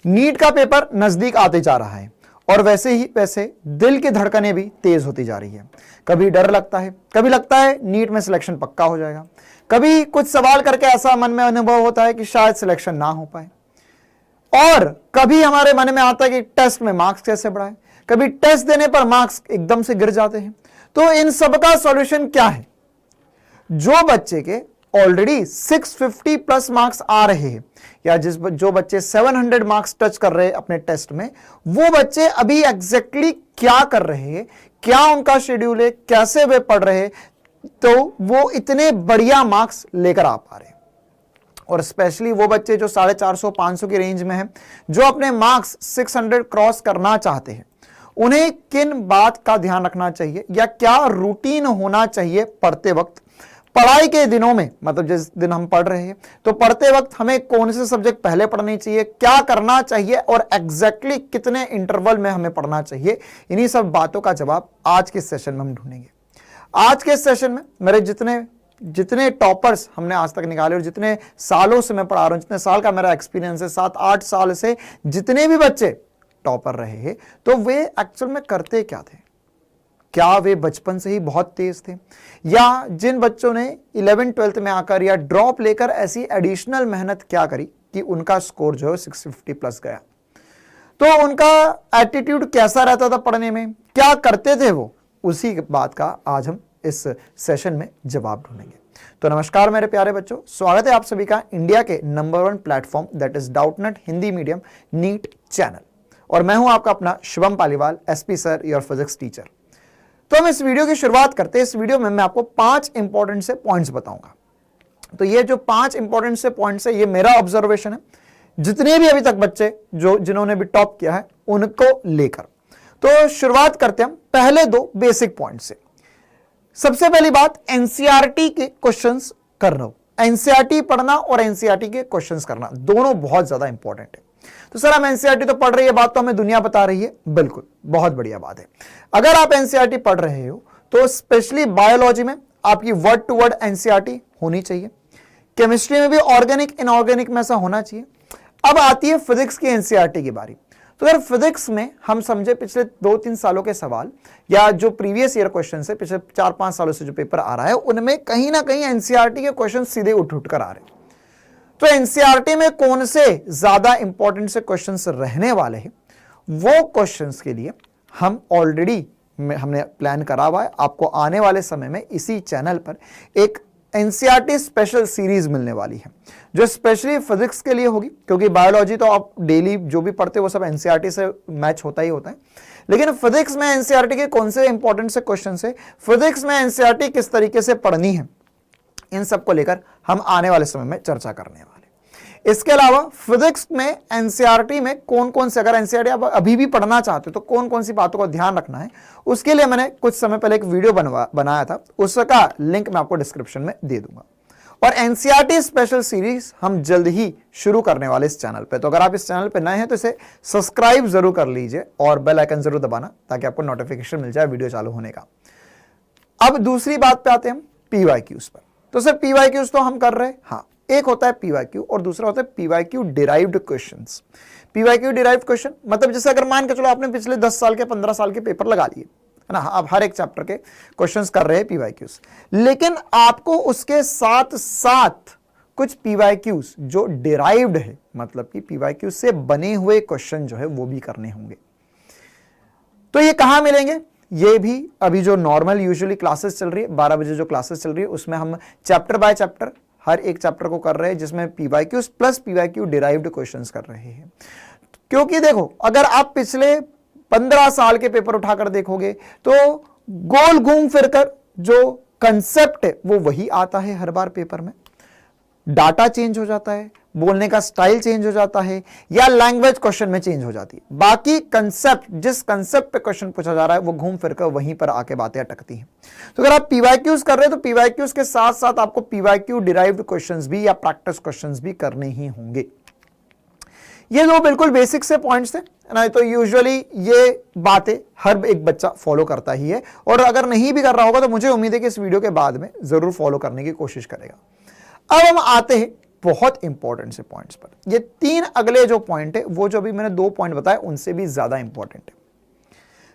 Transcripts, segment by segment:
NEET का paper नजदीक आते जा रहा है और वैसे ही वैसे दिल की धड़कनें भी तेज होती जा रही है। कभी डर लगता है, कभी लगता है नीट में सिलेक्शन पक्का हो जाएगा, कभी कुछ सवाल करके ऐसा मन में अनुभव होता है कि शायद सिलेक्शन ना हो पाए, और कभी हमारे मन में आता है कि टेस्ट में मार्क्स कैसे बढ़ाएं, कभी टेस्ट देने पर मार्क्स एकदम से गिर जाते हैं। तो इन सब का सॉल्यूशन क्या है? जो बच्चे के ऑलरेडी 650 प्लस मार्क्स आ रहे हैं या जो बच्चे 700 मार्क्स टच कर रहे हैं अपने टेस्ट में, वो बच्चे अभी एग्जैक्टली क्या कर रहे हैं, क्या उनका शेड्यूल है, कैसे वे पढ़ रहे हैं, तो वो इतने बढ़िया मार्क्स लेकर आ पा रहे हैं। और स्पेशली वो बच्चे जो 450-500 की रेंज में हैं, जो अपने मार्क्स 600 क्रॉस करना चाहते हैं, उन्हें किन बात का ध्यान रखना चाहिए या क्या रूटीन होना चाहिए पढ़ते वक्त, पढ़ाई के दिनों में, मतलब जिस दिन हम पढ़ रहे हैं तो पढ़ते वक्त हमें कौन से सब्जेक्ट पहले पढ़ने चाहिए, क्या करना चाहिए और एग्जैक्टली कितने इंटरवल में हमें पढ़ना चाहिए, इन्हीं सब बातों का जवाब आज के सेशन में हम ढूंढेंगे। आज के सेशन में मेरे जितने टॉपर्स हमने आज तक निकाले और जितने सालों से मैं पढ़ा रहा हूं, जितने साल का मेरा एक्सपीरियंस है, 7-8 साल से जितने भी बच्चे टॉपर रहे हैं, तो वे एक्चुअल में करते क्या थे? क्या वे बचपन से ही बहुत तेज थे, या जिन बच्चों ने 11th-12th में आकर या ड्रॉप लेकर ऐसी एडिशनल मेहनत क्या करी कि उनका स्कोर जो है 650 प्लस गया, तो उनका एटीट्यूड कैसा रहता था पढ़ने में, क्या करते थे वो, उसी बात का आज हम इस सेशन में जवाब ढूंढेंगे। तो नमस्कार मेरे प्यारे बच्चों, स्वागत है आप सभी का इंडिया के number 1 platform that is Doubtnut Hindi medium NEET channel, और मैं हूं आपका अपना Shubham Paliwal, SP sir, your physics teacher. तो हम इस वीडियो की शुरुआत करते हैं। इस वीडियो में मैं आपको 5 इंपॉर्टेंट से पॉइंट्स बताऊंगा। तो ये जो 5 इंपॉर्टेंट से पॉइंट्स है, ये मेरा ऑब्जर्वेशन है, जितने भी अभी तक बच्चे जिन्होंने भी टॉप किया है उनको लेकर। तो शुरुआत करते हैं हम पहले 2 बेसिक पॉइंट से। सबसे पहली बात, एनसीईआरटी के क्वेश्चंस करना। एनसीईआरटी पढ़ना और एनसीईआरटी के क्वेश्चंस करना दोनों बहुत ज्यादा इंपॉर्टेंट है। तो सर हम एनसीईआरटी तो पढ़ रही है, बात तो हमें दुनिया बता रही है, बिल्कुल बहुत बढ़िया बात है। अगर आप एनसीईआरटी पढ़ रहे हो तो स्पेशली बायोलॉजी में आपकी वर्ड टू वर्ड एनसीईआरटी होनी चाहिए, केमिस्ट्री में भी ऑर्गेनिक इनऑर्गेनिक में ऐसा होना चाहिए। अब आती है फिजिक्स की एनसीईआरटी की बारी। तो अगर फिजिक्स में हम समझे पिछले 2-3 सालों के सवाल या जो प्रीवियस ईयर क्वेश्चन है, पिछले 4-5 सालों से जो पेपर आ रहा है, उनमें कहीं ना कहीं एनसीईआरटी के क्वेश्चन सीधे उठ कर आ रहे हैं। तो एनसीईआरटी में कौन से ज्यादा इंपॉर्टेंट से क्वेश्चंस रहने वाले हैं, वो क्वेश्चंस के लिए हम ऑलरेडी हमने प्लान करा हुआ है। आपको आने वाले समय में इसी चैनल पर एक एनसीईआरटी स्पेशल सीरीज मिलने वाली है, जो स्पेशली फिजिक्स के लिए होगी, क्योंकि बायोलॉजी तो आप डेली जो भी पढ़ते हो वो सब एनसीईआरटी से मैच होता ही होता है। लेकिन फिजिक्स में एनसीईआरटी के कौन से इंपॉर्टेंट से क्वेश्चन है, फिजिक्स में एनसीईआरटी किस तरीके से पढ़नी है, इन सब को लेकर हम आने वाले समय में चर्चा करने वाले। इसके अलावा फिजिक्स में एनसीईआरटी में कौन कौन से, अगर एनसीईआरटी आप अभी भी पढ़ना चाहते हो तो कौन कौन सी बातों का ध्यान रखना है, उसके लिए मैंने कुछ समय पहले एक वीडियो बनाया था, उसका लिंक मैं आपको डिस्क्रिप्शन में दे दूंगा। और एनसीईआरटी स्पेशल सीरीज हम जल्द ही शुरू करने वाले इस चैनल पे। तो अगर आप इस चैनल पे नए हैं तो इसे सब्सक्राइब जरूर कर लीजिए और बेल आइकन जरूर दबाना, ताकि आपको नोटिफिकेशन मिल जाए वीडियो चालू होने का। अब दूसरी बात पे आते हैं हम पीवाईक्यूज पर। तो सर पीवाईक्यूज तो हम कर रहे हैं, हाँ, एक होता है पीवाईक्यू और दूसरा होता है PYQ derived questions. PYQ derived question मतलब जैसे अगर मान के चलो आपने पिछले 10 साल के 15 साल के पेपर लगा लिए है ना, आप हर एक चैप्टर के क्वेश्चंस कर रहे हैं पीवाईक्यूज, लेकिन आपको उसके साथ साथ कुछ पीवाईक्यूज जो डिराइव्ड है, मतलब कि पीवाईक्यू से बने हुए क्वेश्चन जो है वो भी करने होंगे। तो ये कहां मिलेंगे? ये भी अभी जो नॉर्मल यूजुअली क्लासेस चल रही है, 12 बजे जो क्लासेस चल रही है, उसमें हम चैप्टर बाय चैप्टर हर एक चैप्टर को कर रहे हैं, जिसमें PYQs plus PYQ derived questions कर रहे हैं। क्योंकि देखो, अगर आप पिछले 15 साल के पेपर उठाकर देखोगे तो गोल घूम फिरकर जो कंसेप्ट है वो वही आता है हर बार पेपर में। डाटा चेंज हो जाता है, बोलने का स्टाइल चेंज हो जाता है, या लैंग्वेज क्वेश्चन में चेंज हो जाती है। बाकी कंसेप्ट, जिस कंसेप्ट पे क्वेश्चन पूछा जा रहा है वो घूम फिरकर वहीं पर आके बातें अटकती हैं। तो अगर आप पीवाईक्यूज कर रहे हैं तो पीवाईक्यूज के साथ साथ आपको पीवाईक्यू डिराइव्ड क्वेश्चंस भी या प्रैक्टिस क्वेश्चंस भी करने ही होंगे। ये दो बिल्कुल बेसिक से पॉइंट्स थे ना, तो यूजुअली ये बातें हर एक बच्चा फॉलो करता ही है, और अगर नहीं भी कर रहा होगा तो मुझे उम्मीद है कि इस वीडियो के बाद में जरूर फॉलो करने की कोशिश करेगा। अब हम आते हैं बहुत इंपॉर्टेंट से पॉइंट्स पर। ये 3 अगले जो पॉइंट है वो जो अभी मैंने 2 पॉइंट बताए उनसे भी ज्यादा इंपॉर्टेंट है।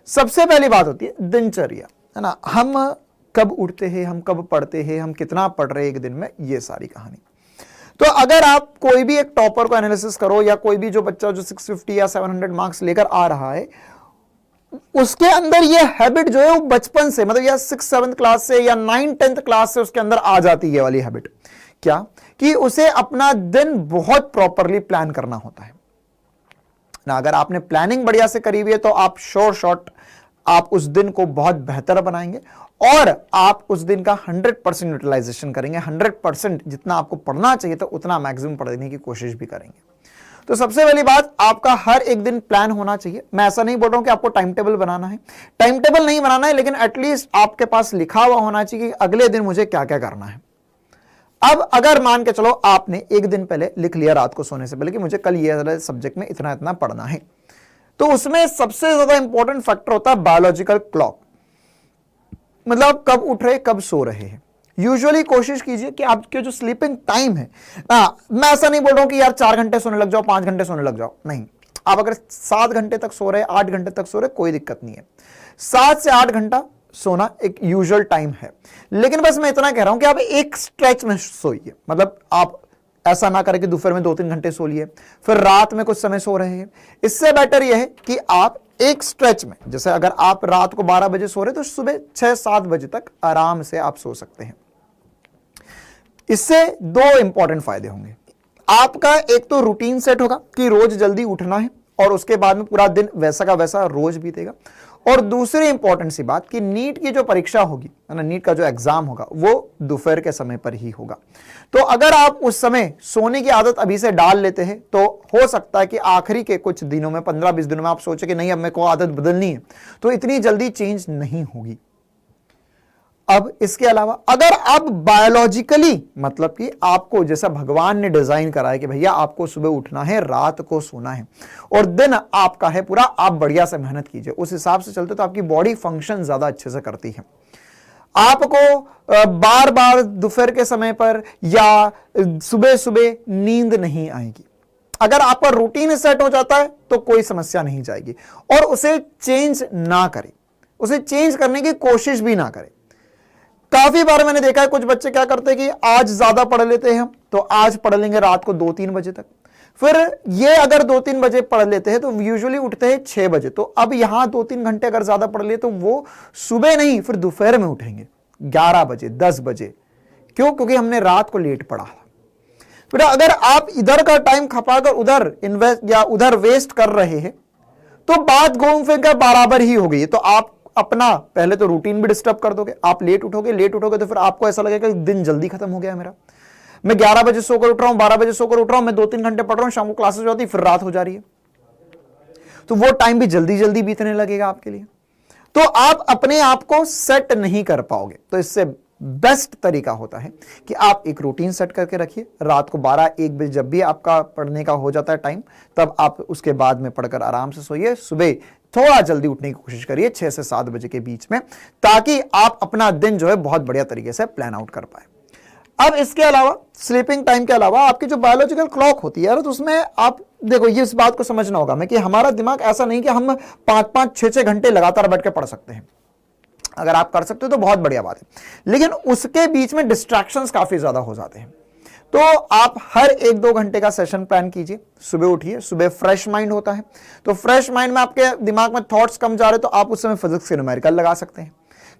सबसे पहली बात होती है दिनचर्या, है ना, हम कब उठते हैं, हम कब पढ़ते हैं, हम कितना पढ़ रहे हैं एक दिन में, ये सारी कहानी। तो अगर आप कोई भी एक टॉपर को एनालिसिस करो या कोई भी जो बच्चा जो 650 या 700 मार्क्स लेकर आ रहा है, उसके अंदर ये हैबिट जो है वो बचपन से, मतलब या 6-7 क्लास से या 9-10 क्लास से उसके अंदर आ जाती है वाली हैबिट। क्या कि उसे अपना दिन बहुत प्रॉपरली प्लान करना होता है ना। अगर आपने प्लानिंग बढ़िया से करी हुई है तो आप शॉर्ट आप उस दिन को बहुत बेहतर बनाएंगे और आप उस दिन का 100% यूटिलाइजेशन करेंगे। 100% जितना आपको पढ़ना चाहिए तो उतना मैक्सिमम पढ़ने की कोशिश भी करेंगे। तो सबसे पहली बात, आपका हर एक दिन प्लान होना चाहिए। मैं ऐसा नहीं बोल रहा हूं कि आपको टाइम टेबल बनाना है, टाइम टेबल नहीं बनाना है, लेकिन एटलीस्ट आपके पास लिखा हुआ होना चाहिए कि अगले दिन मुझे क्या क्या करना है। अब अगर मान के चलो आपने एक दिन पहले लिख लिया रात को सोने से पहले कि मुझे कल ये सब्जेक्ट में इतना इतना पढ़ना है, तो उसमें सबसे ज्यादा इंपॉर्टेंट फैक्टर होता है बायोलॉजिकल क्लॉक, मतलब कब उठ रहे कब सो रहे हैं। यूजुअली कोशिश कीजिए कि आपके जो स्लीपिंग टाइम है, मैं ऐसा नहीं बोल रहा हूं कि यार 4 घंटे सोने लग जाओ, 5 घंटे सोने लग जाओ, नहीं। आप अगर 7 घंटे तक सो रहे, 8 घंटे तक सो रहे, कोई दिक्कत नहीं है। 7 से 8 घंटा सोना एक यूजुअल टाइम है, लेकिन बस मैं इतना कह रहा हूं कि आप एक स्ट्रेच में सोइए। मतलब आप ऐसा ना करें कि दोपहर में 2-3 घंटे सो लिए फिर रात में कुछ समय सो रहे हैं। इससे बेटर यह है कि आप एक स्ट्रेच में, जैसे अगर आप रात को 12 बजे सो रहे तो सुबह 6-7 बजे तक आराम से आप सो सकते हैं। इससे 2 इंपॉर्टेंट फायदे होंगे। आपका एक तो रूटीन सेट होगा कि रोज जल्दी उठना है और उसके बाद में पूरा दिन वैसा का वैसा रोज बीतेगा। और दूसरी इंपॉर्टेंट सी बात कि नीट की जो परीक्षा होगी, है ना, नीट का जो एग्जाम होगा वो दोपहर के समय पर ही होगा। तो अगर आप उस समय सोने की आदत अभी से डाल लेते हैं तो हो सकता है कि आखिरी के कुछ दिनों में 15-20 दिनों में आप सोचे कि नहीं अब मेरे को आदत बदलनी है, तो इतनी जल्दी चेंज नहीं होगी। अब इसके अलावा अगर आप बायोलॉजिकली, मतलब कि आपको जैसा भगवान ने डिजाइन करा है कि भैया आपको सुबह उठना है, रात को सोना है और दिन आपका है पूरा, आप बढ़िया से मेहनत कीजिए, उस हिसाब से चलते तो आपकी बॉडी फंक्शन ज्यादा अच्छे से करती है। आपको बार बार दोपहर के समय पर या सुबह सुबह नींद नहीं आएगी। अगर आपका रूटीन सेट हो जाता है तो कोई समस्या नहीं जाएगी। और उसे चेंज ना करें, उसे चेंज करने की कोशिश भी ना करें। काफी बार मैंने देखा है कुछ बच्चे क्या करते हैं कि आज ज्यादा पढ़ लेते हैं हम, तो आज पढ़ लेंगे रात को 2-3 बजे तक। फिर ये अगर 2-3 बजे पढ़ लेते हैं तो यूजुअली उठते हैं 6 बजे, तो अब यहां 2-3 घंटे अगर ज्यादा पढ़ लिए तो वो सुबह नहीं फिर दोपहर में उठेंगे 11 बजे 10 बजे। क्यों? क्योंकि हमने रात को लेट पढ़ा। फिर अगर आप इधर का टाइम खपाकर उधर इन्वेस्ट या उधर वेस्ट कर रहे हैं तो बात घूम फिर कर बराबर ही हो गई। तो आप अपना पहले तो रूटीन भी डिस्टर्ब कर दोगे। आप लेट उठोगे तो फिर आपको ऐसा लगेगा कि दिन जल्दी खत्म हो गया मेरा। मैं 11 बजे सोकर उठ रहा हूं, 12 बजे सोकर उठ रहा हूं, मैं 2-3 घंटे पढ़ रहा हूं, शाम को क्लासेस हो जाती फिर रात हो जा रही है, तो वो टाइम भी जल्दी जल्दी बीतने लगेगा आपके लिए। तो आप अपने आप को सेट नहीं कर पाओगे। तो इससे बेस्ट तरीका होता है कि आप एक रूटीन सेट करके रखिए। रात को 12-1 बजे जब भी आपका पढ़ने का हो जाता है टाइम, तब आप उसके बाद में पढ़कर आराम से सोइए। सुबह थोड़ा जल्दी उठने की कोशिश करिए 6 से 7 बजे के बीच में, ताकि आप अपना दिन जो है बहुत बढ़िया तरीके से प्लान आउट कर पाए। अब इसके अलावा स्लीपिंग टाइम के अलावा आपकी जो बायोलॉजिकल क्लॉक होती है, तो उसमें आप देखो ये इस बात को समझना होगा मैं कि हमारा दिमाग ऐसा नहीं कि हम 5-5, 6-6 घंटे लगातार बैठ के पढ़ सकते हैं। अगर आप कर सकते हो तो बहुत बढ़िया बात है, लेकिन उसके बीच में डिस्ट्रैक्शंस काफी ज्यादा हो जाते हैं। तो आप हर 1-2 घंटे का सेशन प्लान कीजिए। सुबह उठिए, सुबह फ्रेश माइंड होता है, तो फ्रेश माइंड में आपके दिमाग में थॉट्स कम जा रहे तो आप उस समय फिजिक्स के न्यूमेरिकल लगा सकते हैं,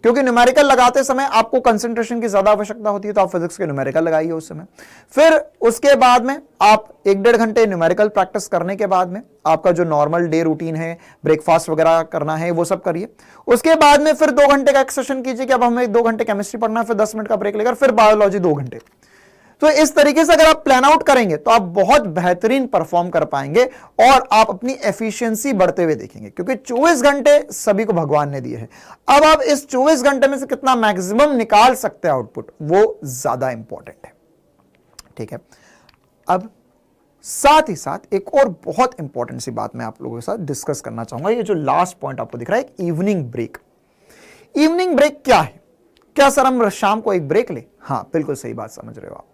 क्योंकि न्यूमेरिकल लगाते समय आपको कंसंट्रेशन की ज्यादा आवश्यकता होती है, तो आप फिजिक्स के न्यूमेरिकल लगाइए उस समय। फिर उसके बाद में आप 1-1.5 घंटे न्यूमेरिकल प्रैक्टिस करने के बाद में आपका जो नॉर्मल डे रूटीन है, ब्रेकफास्ट वगैरह करना है, वो सब करिए। उसके बाद में फिर 2 घंटे का एक सेशन कीजिए कि अब हमें 2 घंटे केमिस्ट्री पढ़ना है, फिर 10 मिनट का ब्रेक लेकर फिर बायोलॉजी 2 घंटे। तो इस तरीके से अगर आप प्लान आउट करेंगे तो आप बहुत बेहतरीन परफॉर्म कर पाएंगे और आप अपनी एफिशिएंसी बढ़ते हुए देखेंगे, क्योंकि 24 घंटे सभी को भगवान ने दिए हैं। अब आप इस 24 घंटे में से कितना मैक्सिमम निकाल सकते हैं आउटपुट, वो ज्यादा इंपॉर्टेंट है। ठीक है, अब साथ ही साथ एक और बहुत इंपॉर्टेंट सी बात मैं आप लोगों के साथ डिस्कस करना चाहूंगा। ये जो लास्ट पॉइंट आपको दिख रहा है, एक इवनिंग ब्रेक। इवनिंग ब्रेक क्या है? क्या सर हम शाम को एक ब्रेक ले? हाँ, बिल्कुल सही बात समझ रहे हो आप।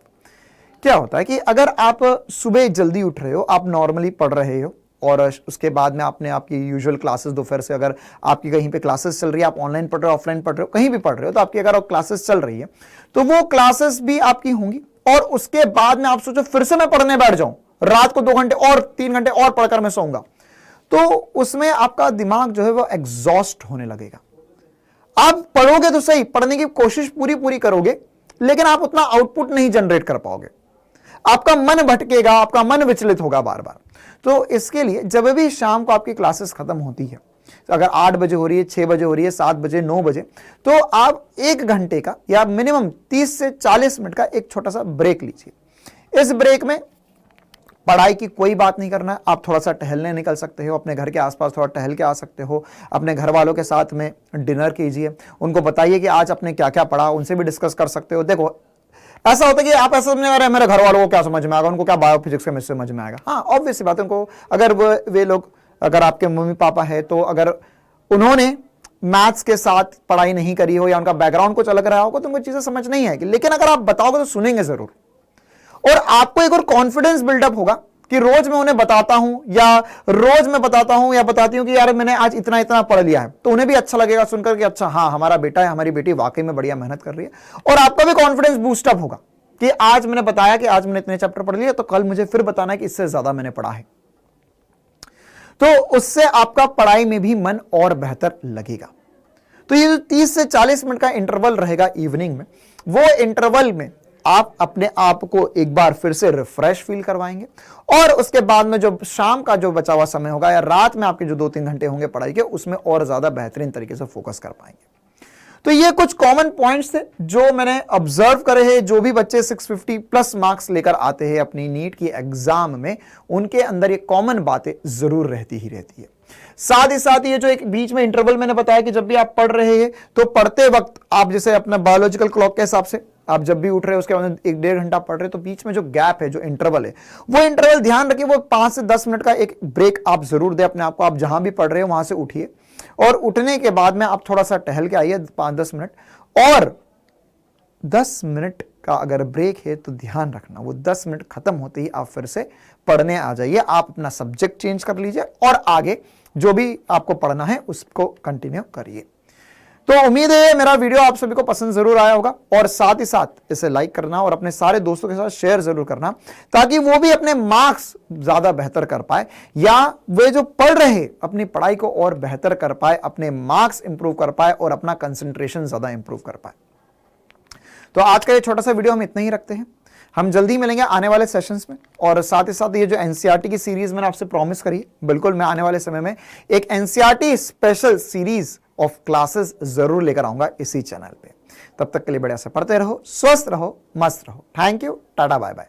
क्या होता है कि अगर आप सुबह जल्दी उठ रहे हो, आप नॉर्मली पढ़ रहे हो और उसके बाद में आपने आपकी यूजुअल क्लासेस दोपहर से, अगर आपकी कहीं पे क्लासेस चल रही है, आप ऑनलाइन पढ़ रहे हो, ऑफलाइन पढ़ रहे हो, कहीं भी पढ़ रहे हो, तो आपकी अगर क्लासेस चल रही है तो वो क्लासेस भी आपकी होंगी। और उसके बाद में आप सोचो फिर से मैं पढ़ने बैठ जाऊं, रात को 2 घंटे और 3 घंटे और पढ़कर मैं सोऊंगा, तो उसमें आपका दिमाग जो है वो एग्जॉस्ट होने लगेगा। आप पढ़ोगे तो सही, पढ़ने की कोशिश पूरी करोगे, लेकिन आप उतना आउटपुट नहीं जनरेट कर पाओगे, आपका मन भटकेगा, आपका मन विचलित होगा बार बार। तो इसके लिए जब भी शाम को आपकी क्लासेस खत्म होती है, तो अगर 8 बजे हो रही है, 6 बजे हो रही है, 7 बजे, 9 बजे, तो आप 1 घंटे का या मिनिमम 30 से 40 मिनट का एक छोटा सा ब्रेक लीजिए। इस ब्रेक में पढ़ाई की कोई बात नहीं करना है, आप थोड़ा सा टहलने निकल सकते हो, अपने घर के आसपास थोड़ा टहल के आ सकते हो, अपने घर वालों के साथ में डिनर कीजिए, उनको बताइए कि आज आपने क्या क्या पढ़ा, उनसे भी डिस्कस कर सकते हो। देखो ऐसा होता है कि आप ऐसा समझने वाले मेरे घर वालों को क्या समझ में आएगा, उनको क्या बायोफिजिक्स में समझ में आएगा। हाँ, ऑब्वियस सी बात है, उनको अगर वे लोग, अगर आपके मम्मी पापा है तो अगर उन्होंने मैथ्स के साथ पढ़ाई नहीं करी हो या उनका बैकग्राउंड कुछ अलग रहा होगा तो उनको चीजें समझ नहीं आएगी, लेकिन अगर आप बताओगे तो सुनेंगे जरूर। और आपको एक और कॉन्फिडेंस बिल्डअप होगा कि रोज मैं उन्हें बताता हूं या रोज मैं बताता हूं या बताती हूं कि यार मैंने आज इतना इतना पढ़ लिया है, तो उन्हें भी अच्छा लगेगा सुनकर कि अच्छा हाँ हमारा बेटा है, हमारी बेटी वाकई में बढ़िया मेहनत कर रही है। और आपका भी कॉन्फिडेंस बूस्टअप होगा कि आज मैंने बताया कि आज मैंने इतने चैप्टर पढ़ लिए, तो कल मुझे फिर बताना है कि इससे ज्यादा मैंने पढ़ा है। तो उससे आपका पढ़ाई में भी मन और बेहतर लगेगा। तो ये जो 30 से 40 मिनट का इंटरवल रहेगा इवनिंग में, वो इंटरवल में आप अपने आप को एक बार फिर से रिफ्रेश फील करवाएंगे और उसके बाद में जो शाम का जो बचा हुआ समय होगा या रात में आपके जो 2-3 घंटे होंगे पढ़ाई के, उसमें और ज्यादा बेहतरीन तरीके से फोकस कर पाएंगे। तो ये कुछ कॉमन पॉइंट्स थे जो मैंने ऑब्जर्व करे हैं। जो भी बच्चे 650 प्लस मार्क्स लेकर आते हैं अपनी नीट की एग्जाम में, उनके अंदर ये कॉमन बातें जरूर रहती ही रहती है। साथ ही साथ ये जो एक बीच में इंटरवल मैंने बताया कि जब भी आप पढ़ रहे हैं तो पढ़ते वक्त आप जैसे अपना बायोलॉजिकल क्लॉक के हिसाब से आप जब भी उठ रहे हो उसके बाद 1-1.5 घंटा पढ़ रहे हो, तो बीच में जो गैप है, जो इंटरवल है, वो इंटरवल ध्यान रखिए, वो 5 से 10 मिनट का एक ब्रेक आप जरूर दें अपने आप को। आप जहां भी पढ़ रहे हो वहां से उठिए और उठने के बाद में आप थोड़ा सा टहल के आइए 5-10 मिनट, और 10 मिनट का अगर ब्रेक है तो ध्यान रखना वो 10 मिनट खत्म होते ही आप फिर से पढ़ने आ जाइए। आप अपना सब्जेक्ट चेंज कर लीजिए और आगे जो भी आपको पढ़ना है उसको कंटिन्यू करिए। तो उम्मीद है मेरा वीडियो आप सभी को पसंद जरूर आया होगा, और साथ ही साथ इसे लाइक करना और अपने सारे दोस्तों के साथ शेयर जरूर करना, ताकि वो भी अपने मार्क्स ज्यादा बेहतर कर पाए या वे जो पढ़ रहे अपनी पढ़ाई को और बेहतर कर पाए, अपने मार्क्स इंप्रूव कर पाए और अपना कंसंट्रेशन ज्यादा इंप्रूव कर पाए। तो आज का ये छोटा सा वीडियो हम इतना ही रखते हैं। हम जल्दी मिलेंगे आने वाले सेशंस में, और साथ ही साथ ये जो एनसीईआरटी की सीरीज मैंने आपसे प्रॉमिस करी है, बिल्कुल मैं आने वाले समय में एक NCERT special series of classes जरूर लेकर आऊंगा इसी चैनल पे। तब तक के लिए बढ़िया से पढ़ते रहो, स्वस्थ रहो, मस्त रहो। Thank you, tata, bye bye.